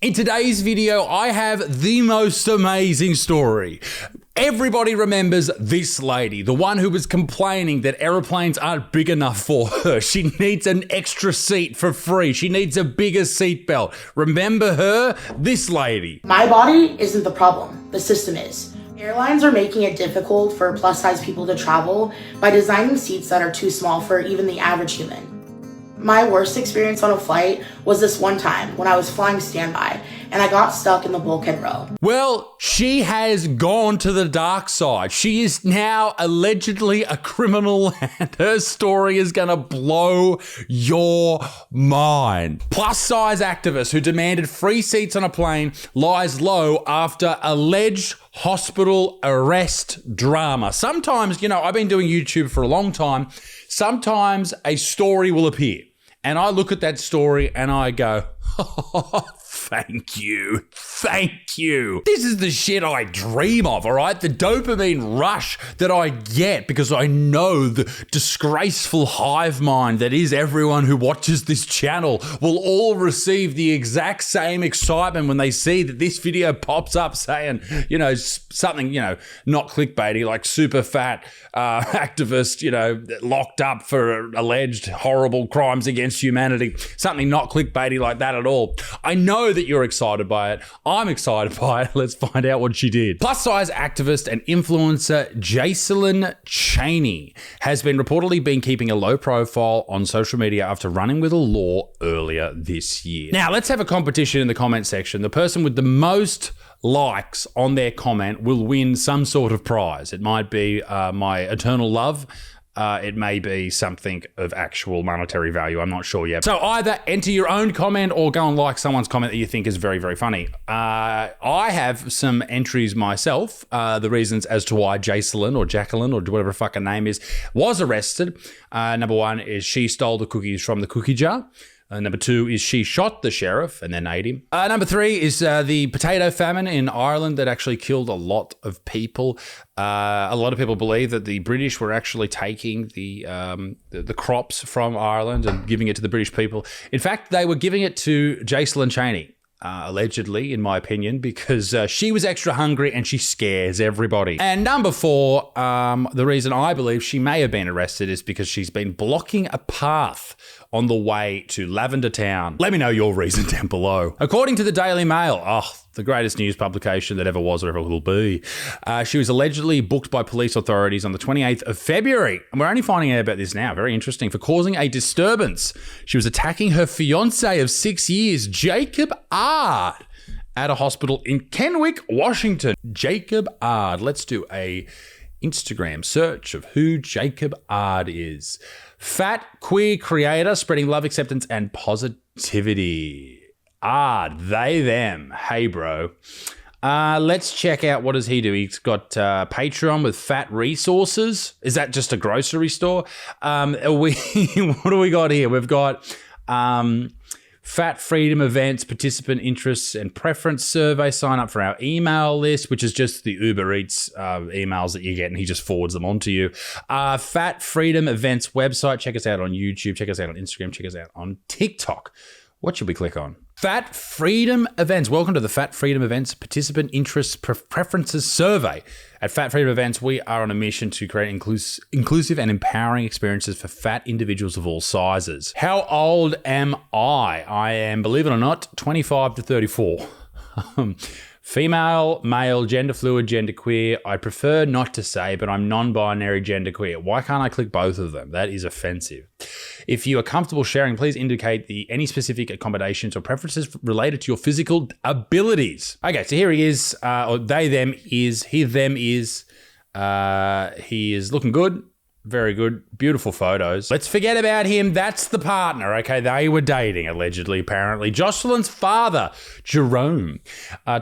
In today's video, I have the most amazing story. Everybody remembers this lady, the one who was complaining that aeroplanes aren't big enough for her. She needs an extra seat for free. She needs a bigger seatbelt. Remember her? This lady. My body isn't the problem. The system is. Airlines are making it difficult for plus-size people to travel by designing seats that are too small for even the average human. My worst experience on a flight was this one time when I was flying standby and I got stuck in the bulkhead row. Well, she has gone to the dark side. She is now allegedly a criminal and her story is gonna blow your mind. Plus size activist who demanded free seats on a plane lies low after alleged hospital arrest drama. Sometimes, I've been doing YouTube for a long time. Sometimes a story will appear and I look at that story and I go, oh, thank you. Thank you. This is the shit I dream of, all right? The dopamine rush that I get because I know the disgraceful hive mind that is everyone who watches this channel will all receive the exact same excitement when they see that this video pops up saying, something, not clickbaity, like super fat activist, locked up for alleged horrible crimes against humanity. Something not clickbaity like that at all. I know that you're excited by it. I'm excited by it. Let's find out what she did. Plus size activist and influencer Jaisalyn Cheney has been reportedly keeping a low profile on social media after running with a law earlier this year. Now, let's have a competition in the comment section. The person with the most likes on their comment will win some sort of prize. It might be my eternal love. It may be something of actual monetary value. I'm not sure yet. So either enter your own comment or go and like someone's comment that you think is very, very funny. I have some entries myself. The reasons as to why Jaisalyn or Jacqueline or whatever her fucking name is was arrested. Number one is she stole the cookies from the cookie jar. Number two is she shot the sheriff and then ate him. Number three is the potato famine in Ireland that actually killed a lot of people. A lot of people believe that the British were actually taking the crops from Ireland and giving it to the British people. In fact, they were giving it to Jaisalyn Cheney. Allegedly, in my opinion, because she was extra hungry and she scares everybody. And number four, the reason I believe she may have been arrested is because she's been blocking a path on the way to Lavender Town. Let me know your reason down below. According to the Daily Mail, the greatest news publication that ever was or ever will be, she was allegedly booked by police authorities on the 28th of February. And we're only finding out about this now, very interesting, for causing a disturbance. She was attacking her fiance of 6 years, Jacob Ard, at a hospital in Kennewick, Washington. Jacob Ard. Let's do a Instagram search of who Jacob Ard is. Fat queer creator spreading love, acceptance, and positivity. Ard, they, them. Hey, bro. Let's check out what does he do. He's got Patreon with fat resources. Is that just a grocery store? What do we got here? We've got Fat Freedom Events, participant interests and preference survey. Sign up for our email list, which is just the Uber Eats emails that you get, and he just forwards them on to you. Fat Freedom Events website. Check us out on YouTube. Check us out on Instagram. Check us out on TikTok. What should we click on? Fat Freedom Events. Welcome to the Fat Freedom Events Participant Interests Preferences Survey. At Fat Freedom Events, we are on a mission to create inclusive and empowering experiences for fat individuals of all sizes. How old am I? I am, believe it or not, 25 to 34. Female, male, gender fluid, gender queer. I prefer not to say, but I'm non-binary, gender queer. Why can't I click both of them? That is offensive. If you are comfortable sharing, please indicate any specific accommodations or preferences related to your physical abilities. Okay, so here he is, or they, them is, he, them is. He is looking good. Very good. Beautiful photos. Let's forget about him. That's the partner. Okay, they were dating, allegedly, apparently. Jocelyn's father, Jerome,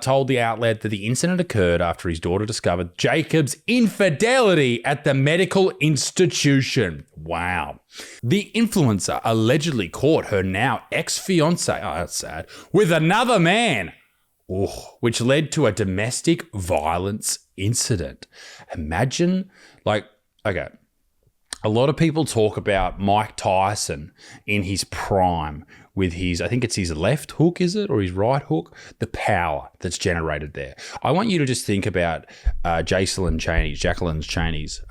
told the outlet that the incident occurred after his daughter discovered Jacob's infidelity at the medical institution. Wow. The influencer allegedly caught her now ex-fiance, that's sad, with another man, which led to a domestic violence incident. Imagine, okay. A lot of people talk about Mike Tyson in his prime with his, I think it's his left hook, is it? Or his right hook? The power that's generated there. I want you to just think about Jacqueline Chaney's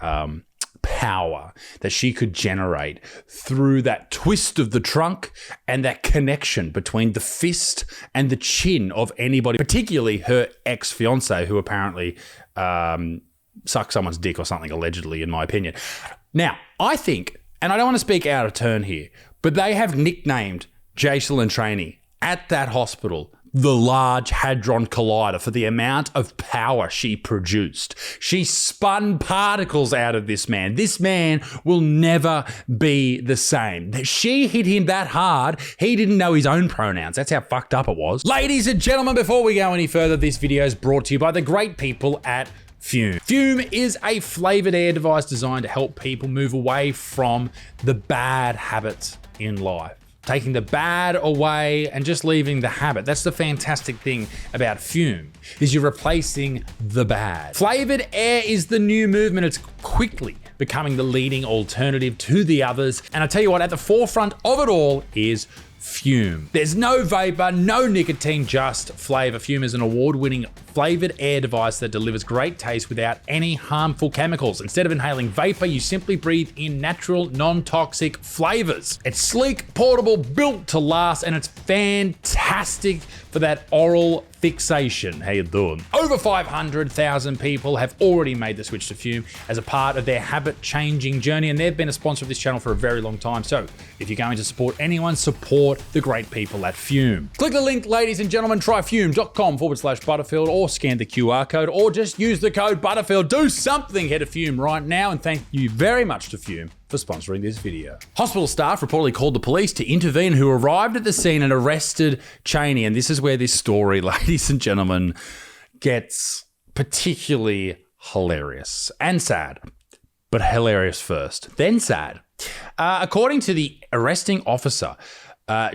power that she could generate through that twist of the trunk and that connection between the fist and the chin of anybody, particularly her ex-fiance, who apparently sucked someone's dick or something, allegedly, in my opinion. Now, I think, and I don't want to speak out of turn here, but they have nicknamed Jacqueline Chaney at that hospital the Large Hadron Collider for the amount of power she produced. She spun particles out of this man. This man will never be the same. She hit him that hard, he didn't know his own pronouns. That's how fucked up it was. Ladies and gentlemen, before we go any further, this video is brought to you by the great people at Fume. Fume is a flavored air device designed to help people move away from the bad habits in life. Taking the bad away and just leaving the habit. That's the fantastic thing about Fume, is you're replacing the bad. Flavored air is the new movement. It's quickly becoming the leading alternative to the others. And I tell you what, at the forefront of it all is Fume. There's no vapor, no nicotine, just flavor. Fume is an award-winning flavored air device that delivers great taste without any harmful chemicals. Instead of inhaling vapor, you simply breathe in natural, non-toxic flavors. It's sleek, portable, built to last, and it's fantastic for that oral fixation. How you doing? Over 500,000 people have already made the switch to Fume as a part of their habit-changing journey, and they've been a sponsor of this channel for a very long time. So if you're going to support anyone, support the great people at Fume. Click the link, ladies and gentlemen, tryfume.com/Butterfield, or scan the QR code, or just use the code Butterfield. Do something, head to Fume right now, and thank you very much to Fume for sponsoring this video. Hospital staff reportedly called the police to intervene, who arrived at the scene and arrested Chaney. And this is where this story, ladies and gentlemen, gets particularly hilarious and sad. But hilarious first, then sad. According to the arresting officer,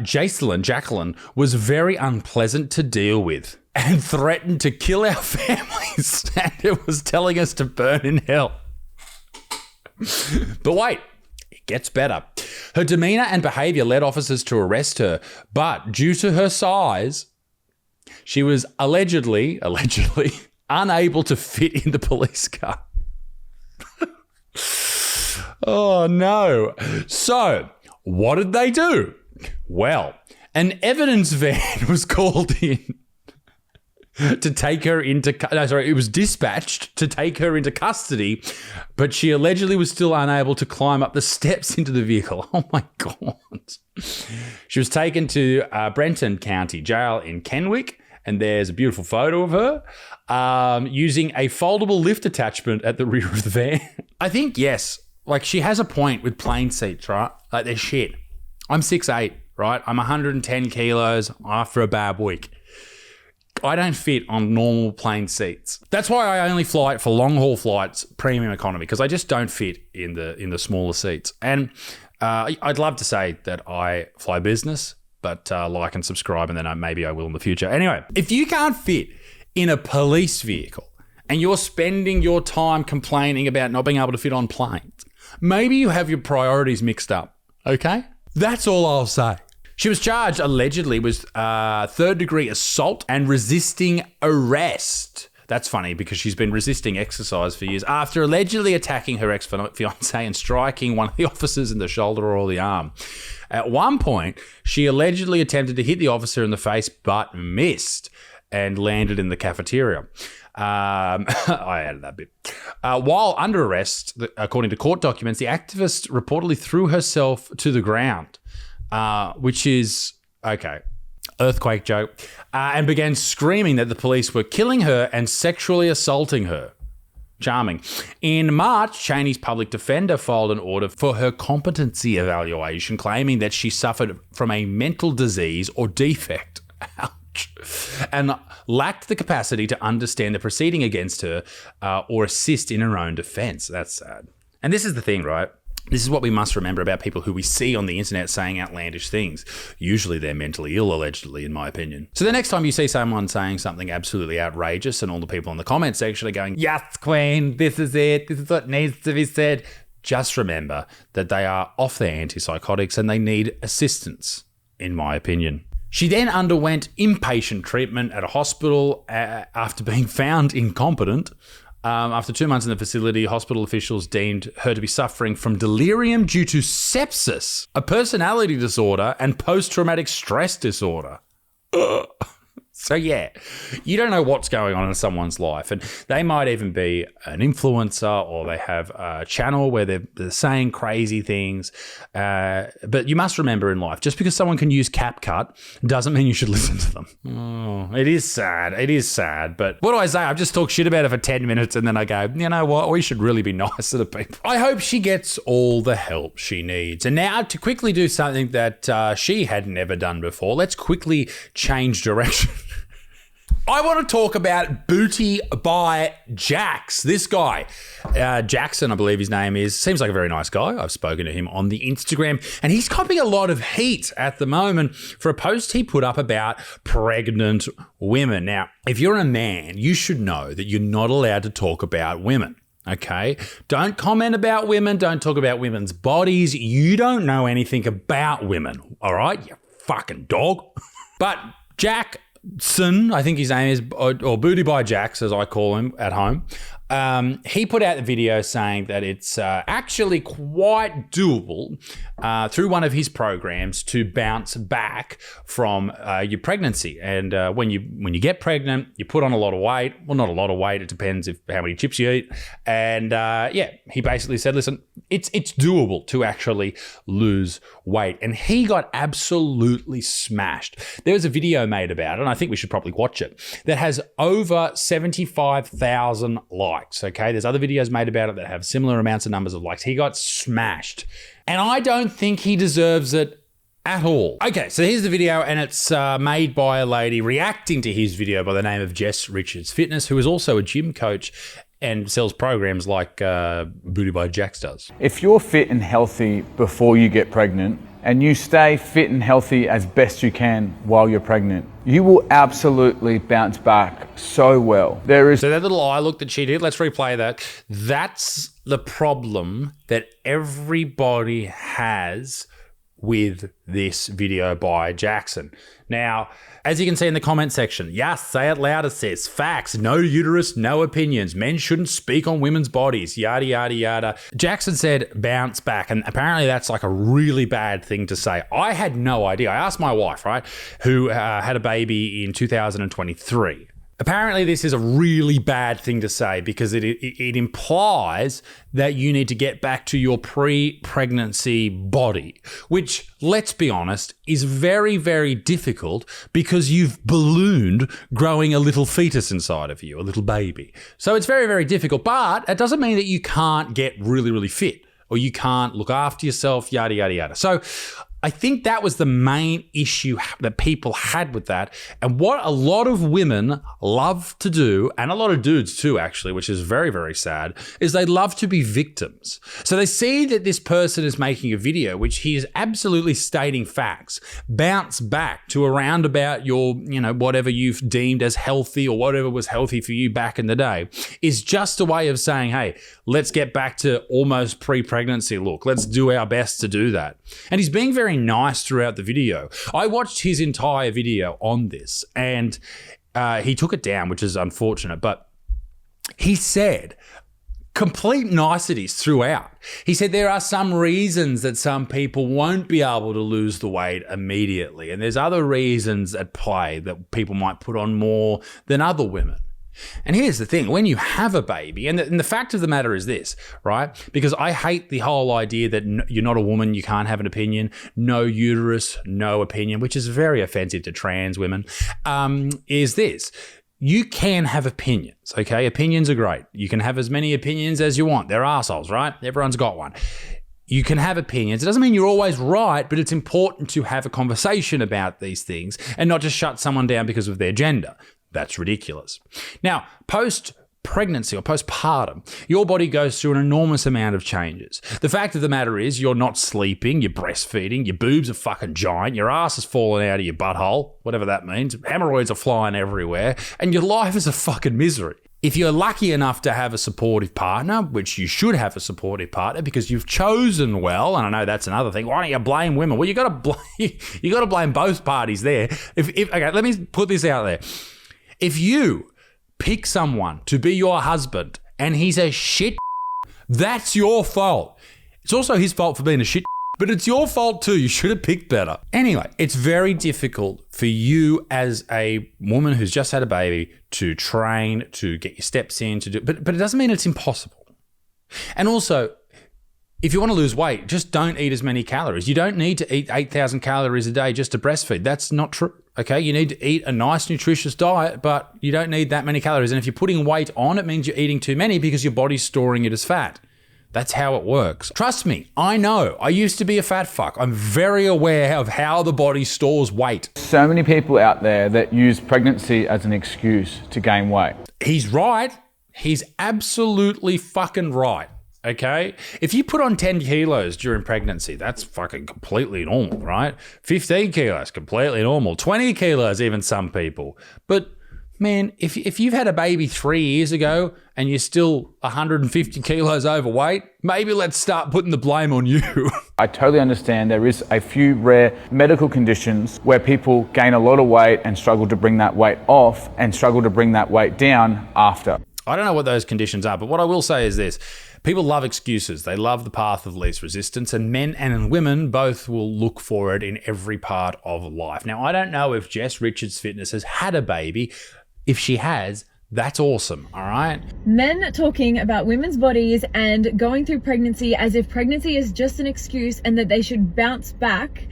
Jacqueline was very unpleasant to deal with and threatened to kill our families, and it was telling us to burn in hell. But wait, it gets better. Her demeanor and behavior led officers to arrest her, but due to her size, she was allegedly unable to fit in the police car. Oh no. So, what did they do? Well, an evidence van was called in to take her into, it was dispatched to take her into custody, but she allegedly was still unable to climb up the steps into the vehicle. Oh my God. She was taken to Brenton County Jail in Kenwick, and there's a beautiful photo of her using a foldable lift attachment at the rear of the van. I think, yes, like she has a point with plane seats, right? Like they're shit. I'm 6'8", right? I'm 110 kilos after a bad week. I don't fit on normal plane seats. That's why I only fly for long haul flights, premium economy, because I just don't fit in the smaller seats. And I'd love to say that I fly business, but like and subscribe, and then maybe I will in the future. Anyway, if you can't fit in a police vehicle and you're spending your time complaining about not being able to fit on planes, maybe you have your priorities mixed up, okay? That's all I'll say. She was charged allegedly with third-degree assault and resisting arrest. That's funny because she's been resisting exercise for years after allegedly attacking her ex-fiancé and striking one of the officers in the shoulder or the arm. At one point, she allegedly attempted to hit the officer in the face but missed and landed in the cafeteria. I added that bit. While under arrest, according to court documents, the activist reportedly threw herself to the ground. Which is, okay, earthquake joke, and began screaming that the police were killing her and sexually assaulting her. Charming. In March, Chaney's public defender filed an order for her competency evaluation, claiming that she suffered from a mental disease or defect, ouch, and lacked the capacity to understand the proceeding against her or assist in her own defense. That's sad. And this is the thing, right? This is what we must remember about people who we see on the internet saying outlandish things. Usually they're mentally ill, allegedly, in my opinion. So the next time you see someone saying something absolutely outrageous and all the people in the comment section are going, yes, queen, this is it, this is what needs to be said, just remember that they are off their antipsychotics and they need assistance in my opinion. She then underwent inpatient treatment at a hospital after being found incompetent. After 2 months in the facility, hospital officials deemed her to be suffering from delirium due to sepsis, a personality disorder, and post-traumatic stress disorder. Ugh. So yeah, you don't know what's going on in someone's life, and they might even be an influencer, or they have a channel where they're saying crazy things. But you must remember in life, just because someone can use CapCut doesn't mean you should listen to them. Oh, it is sad. It is sad. But what do I say? I've just talked shit about her for 10 minutes, and then I go, you know what? We should really be nicer to people. I hope she gets all the help she needs. And now to quickly do something that she had never done before, let's quickly change direction. I want to talk about Booty by Jax. This guy, Jackson, I believe his name is, seems like a very nice guy. I've spoken to him on the Instagram, and he's copping a lot of heat at the moment for a post he put up about pregnant women. Now, if you're a man, you should know that you're not allowed to talk about women. Okay? Don't comment about women. Don't talk about women's bodies. You don't know anything about women. All right? You fucking dog. But Jackson, I think his name is, or Booty by Jax, as I call him at home. He put out the video saying that it's actually quite doable through one of his programs to bounce back from your pregnancy. And when you get pregnant, you put on a lot of weight. Well, not a lot of weight. It depends how many chips you eat. And he basically said, listen, it's doable to actually lose weight. And he got absolutely smashed. There was a video made about it, and I think we should probably watch it, that has over 75,000 likes. Okay, there's other videos made about it that have similar amounts of numbers of likes. He got smashed, and I don't think he deserves it at all. Okay, so here's the video, and it's made by a lady reacting to his video by the name of Jess Richards Fitness, who is also a gym coach and sells programs like Booty by Jax does. If you're fit and healthy before you get pregnant, and you stay fit and healthy as best you can while you're pregnant, you will absolutely bounce back so well. So that little eye look that she did, let's replay that. That's the problem that everybody has with this video by Jackson. Now, as you can see in the comment section, yes, say it loud, it says, facts, no uterus, no opinions. Men shouldn't speak on women's bodies, yada, yada, yada. Jackson said bounce back, and apparently that's like a really bad thing to say. I had no idea. I asked my wife, right, who had a baby in 2023. Apparently, this is a really bad thing to say because it implies that you need to get back to your pre-pregnancy body, which, let's be honest, is very, very difficult because you've ballooned growing a little fetus inside of you, a little baby. So it's very, very difficult, but it doesn't mean that you can't get really, really fit or you can't look after yourself, yada, yada, yada. So I think that was the main issue that people had with that. And what a lot of women love to do, and a lot of dudes too, actually, which is very, very sad, is they love to be victims. So they see that this person is making a video, which he is absolutely stating facts, bounce back to around about your, whatever you've deemed as healthy or whatever was healthy for you back in the day, is just a way of saying, hey, let's get back to almost pre-pregnancy look. Let's do our best to do that. And he's being very nice throughout the video. I watched his entire video on this, and he took it down, which is unfortunate, but he said complete niceties throughout. He said there are some reasons that some people won't be able to lose the weight immediately, and there's other reasons at play that people might put on more than other women. And here's the thing, when you have a baby, and the fact of the matter is this, right? Because I hate the whole idea that you're not a woman, you can't have an opinion, no uterus, no opinion, which is very offensive to trans women, is this. You can have opinions, okay? Opinions are great. You can have as many opinions as you want. They're assholes, right? Everyone's got one. You can have opinions. It doesn't mean you're always right, but it's important to have a conversation about these things and not just shut someone down because of their gender. That's ridiculous. Now, post-pregnancy or postpartum, your body goes through an enormous amount of changes. The fact of the matter is you're not sleeping, you're breastfeeding, your boobs are fucking giant, your ass is falling out of your butthole, whatever that means, hemorrhoids are flying everywhere, and your life is a fucking misery. If you're lucky enough to have a supportive partner, which you should have a supportive partner because you've chosen well, and I know that's another thing. Why don't you blame women? Well, you got to blame both parties there. Okay, let me put this out there. If you pick someone to be your husband and he's a shit, that's your fault. It's also his fault for being a shit, but it's your fault too. You should have picked better. Anyway, it's very difficult for you as a woman who's just had a baby to train, to get your steps in, to do, but it doesn't mean it's impossible. And also, if you want to lose weight, just don't eat as many calories. You don't need to eat 8,000 calories a day just to breastfeed. That's not true. Okay, you need to eat a nice, nutritious diet, but you don't need that many calories. And if you're putting weight on, it means you're eating too many because your body's storing it as fat. That's how it works. Trust me, I know. I used to be a fat fuck. I'm very aware of how the body stores weight. So many people out there that use pregnancy as an excuse to gain weight. He's right. He's absolutely fucking right. Okay? If you put on 10 kilos during pregnancy, that's fucking completely normal, right? 15 kilos, completely normal. 20 kilos, even some people. But man, if you've had a baby 3 years ago and you're still 150 kilos overweight, maybe let's start putting the blame on you. I totally understand there is a few rare medical conditions where people gain a lot of weight and struggle to bring that weight off and struggle to bring that weight down after. I don't know what those conditions are, but what I will say is this. People love excuses. They love the path of least resistance, and men and women both will look for it in every part of life. Now, I don't know if Jess Richards Fitness has had a baby. If she has, that's awesome, all right? Men talking about women's bodies and going through pregnancy as if pregnancy is just an excuse and that they should bounce back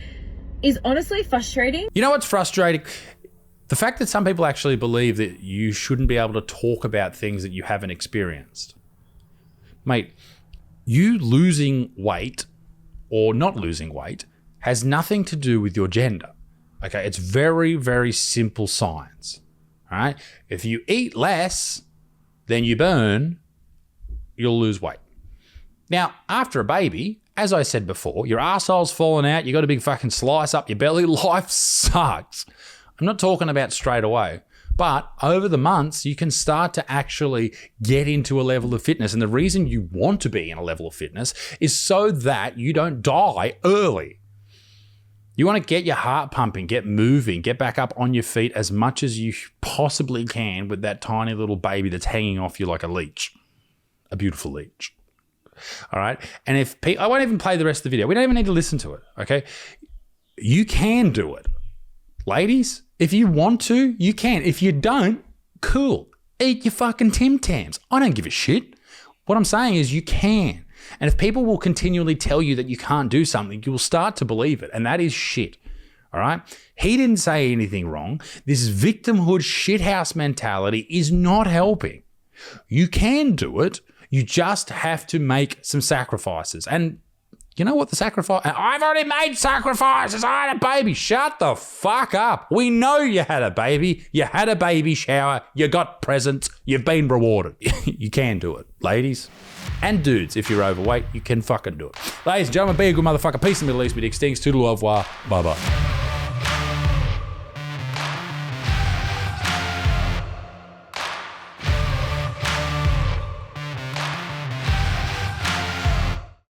is honestly frustrating. You know what's frustrating? The fact that some people actually believe that you shouldn't be able to talk about things that you haven't experienced. Mate, you losing weight or not losing weight has nothing to do with your gender. Okay, it's very, very simple science. All right? If you eat less than you burn, you'll lose weight. Now, after a baby, as I said before, your arsehole's fallen out, you got a big fucking slice up your belly, life sucks. I'm not talking about straight away, but over the months, you can start to actually get into a level of fitness. And the reason you want to be in a level of fitness is so that you don't die early. You want to get your heart pumping, get moving, get back up on your feet as much as you possibly can with that tiny little baby that's hanging off you like a leech, a beautiful leech. All right. And I won't even play the rest of the video. We don't even need to listen to it. Okay. You can do it. Ladies, if you want to, you can. If you don't, cool. Eat your fucking Tim Tams. I don't give a shit. What I'm saying is you can. And if people will continually tell you that you can't do something, you will start to believe it. And that is shit. All right? He didn't say anything wrong. This victimhood shithouse mentality is not helping. You can do it. You just have to make some sacrifices. And you know what the sacrifice? I've already made sacrifices. I had a baby. Shut the fuck up. We know you had a baby. You had a baby shower. You got presents. You've been rewarded. You can do it, ladies. And dudes, if you're overweight, you can fucking do it. Ladies and gentlemen, be a good motherfucker. Peace in the Middle East. Big stinks. Toodle au revoir. Bye-bye.